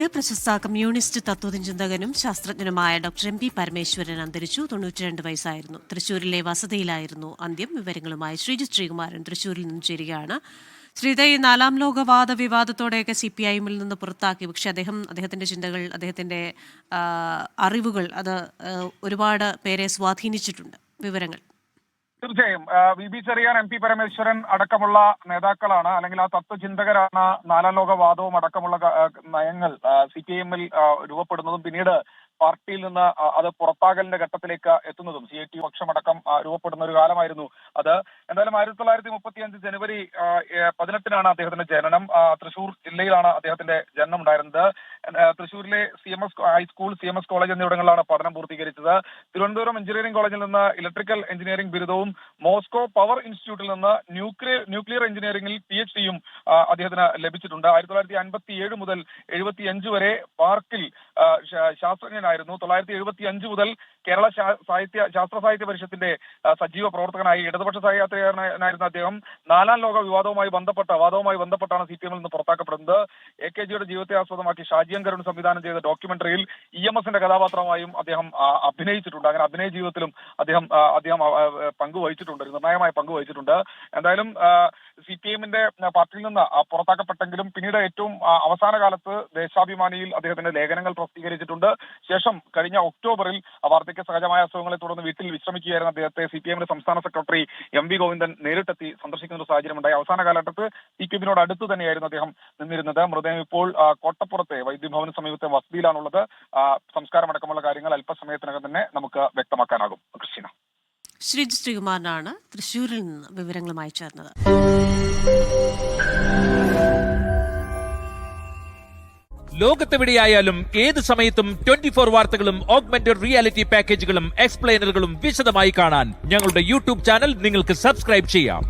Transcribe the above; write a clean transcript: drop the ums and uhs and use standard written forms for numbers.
പ്രശസ്ത കമ്മ്യൂണിസ്റ്റ് തത്വചിന്തകനും ശാസ്ത്രജ്ഞനുമായ ഡോക്ടർ എം പി പരമേശ്വരൻ അന്തരിച്ചു. 92 വയസ്സായിരുന്നു. തൃശൂരിലെ വസതിയിലായിരുന്നു അന്ത്യം. വിവരങ്ങളുമായി ശ്രീജിത്ത് ശ്രീകുമാരൻ തൃശൂരിൽ നിന്നും ചേരുകയാണ്. ശ്രീത, ഈ 4ാം ലോക വാദവിവാദത്തോടെയൊക്കെ CPI-ൽ നിന്ന് പുറത്താക്കി. പക്ഷെ അദ്ദേഹത്തിന്റെ ചിന്തകൾ, അദ്ദേഹത്തിന്റെ അറിവുകൾ അത് ഒരുപാട് പേരെ സ്വാധീനിച്ചിട്ടുണ്ട്. വിവരങ്ങൾ തീർച്ചയായും VB ചെറിയാൻ, MP പരമേശ്വരൻ അടക്കമുള്ള നേതാക്കളാണ്, അല്ലെങ്കിൽ ആ തത്വചിന്തകരാണ് 4ാം ലോക വാദവും അടക്കമുള്ള നയങ്ങൾ CPI-ൽ രൂപപ്പെടുന്നതും പിന്നീട് പാർട്ടിയിൽ നിന്ന് അത് പുറത്താകലിന്റെ ഘട്ടത്തിലേക്ക് എത്തുന്നതും. CIT പക്ഷമടക്കം രൂപപ്പെടുന്ന ഒരു കാലമായിരുന്നു അത്. എന്തായാലും 1935 ജനുവരി 18-നാണ് അദ്ദേഹത്തിന്റെ ജനനം. തൃശൂർ ജില്ലയിലാണ് അദ്ദേഹത്തിന്റെ ജനനം ഉണ്ടായിരുന്നത്. തൃശൂരിലെ CMS ഹൈസ്കൂൾ, CMS കോളേജ് എന്നിവിടങ്ങളിലാണ് പഠനം പൂർത്തീകരിച്ചത്. തിരുവനന്തപുരം എഞ്ചിനീയറിംഗ് കോളേജിൽ നിന്ന് ഇലക്ട്രിക്കൽ എഞ്ചിനീയറിംഗ് ബിരുദവും മോസ്കോ പവർ ഇൻസ്റ്റിറ്റ്യൂട്ടിൽ നിന്ന് ന്യൂക്ലിയർ എഞ്ചിനീയറിംഗിൽ PhD-യും അദ്ദേഹത്തിന് ലഭിച്ചിട്ടുണ്ട്. 1957 മുതൽ 75 വരെ പാർക്കിൽ ശാസ്ത്രജ്ഞനായിരുന്നു. 1975 മുതൽ കേരള ശാസ്ത്ര സാഹിത്യ പരിഷത്തിന്റെ സജീവ പ്രവർത്തകനായി. ഇടതുപക്ഷ സാഹിത്യകാരനായിരുന്ന അദ്ദേഹം 4ാം ലോക വാദവുമായി ബന്ധപ്പെട്ടാണ് CPI-ൽ നിന്ന് പുറത്താക്കപ്പെടുന്നത്. AKGയുടെ ജീവിതത്തെ ആസ്പദമാക്കി ഷാജിയൻ കരുൺ സംവിധാനം ചെയ്ത ഡോക്യുമെന്ററിയിൽ EMS-ന്റെ കഥാപാത്രമായും അദ്ദേഹം അഭിനയിച്ചിട്ടുണ്ട്. അങ്ങനെ അഭിനയ ജീവിതത്തിലും അദ്ദേഹം പങ്കുവഹിച്ചിട്ടുണ്ട്, നിർണായകമായ പങ്കുവഹിച്ചിട്ടുണ്ട്. എന്തായാലും CPI-ന്റെ പാർട്ടിയിൽ നിന്ന് പുറത്താക്കപ്പെട്ടെങ്കിലും പിന്നീട് ഏറ്റവും അവസാന കാലത്ത് ദേശാഭിമാനിയിൽ അദ്ദേഹത്തിന്റെ ലേഖനങ്ങൾ പ്രസിദ്ധീകരിച്ചിട്ടുണ്ട്. ശേഷം കഴിഞ്ഞ ഒക്ടോബറിൽ വാർദ്ധക്യ സഹജമായ അസുഖങ്ങളെ തുടർന്ന് വീട്ടിൽ വിശ്രമിക്കുകയായിരുന്ന അദ്ദേഹത്തെ CPI-ന്റെ സംസ്ഥാന സെക്രട്ടറി MV ഗോവിന്ദൻ നേരിട്ടെത്തി സന്ദർശിക്കുന്ന ഒരു സാഹചര്യമുണ്ടായി. അവസാന കാലഘട്ടത്ത് CPI-നോട് അടുത്ത് തന്നെയായിരുന്നു അദ്ദേഹം നിന്നിരുന്നത്. മൃതദേഹം ഇപ്പോൾ കോട്ടപ്പുറത്തെ വൈദ്യഭവന് സമീപത്തെ വസതിയിലാണുള്ളത്. സംസ്കാരമടക്കമുള്ള കാര്യങ്ങൾ അല്പസമയത്തിനകം തന്നെ നമുക്ക് വ്യക്തമാക്കാനാകും. ക്രിസ്റ്റീന. ശ്രീജിത്ത് ശ്രീകുമാരനാണ് തൃശൂരിൽ നിന്ന് വിവരങ്ങളുമായി ചേർന്നത്. ലോകത്തെവിടെയായാലും ഏത് സമയത്തും 24 വാർത്തകളും ഓഗ്മെന്റഡ് റിയാലിറ്റി പാക്കേജുകളും എക്സ്പ്ലെയിനറുകളും വിശദമായി കാണാൻ ഞങ്ങളുടെ YouTube ചാനൽ നിങ്ങൾക്ക് സബ്സ്ക്രൈബ് ചെയ്യാം.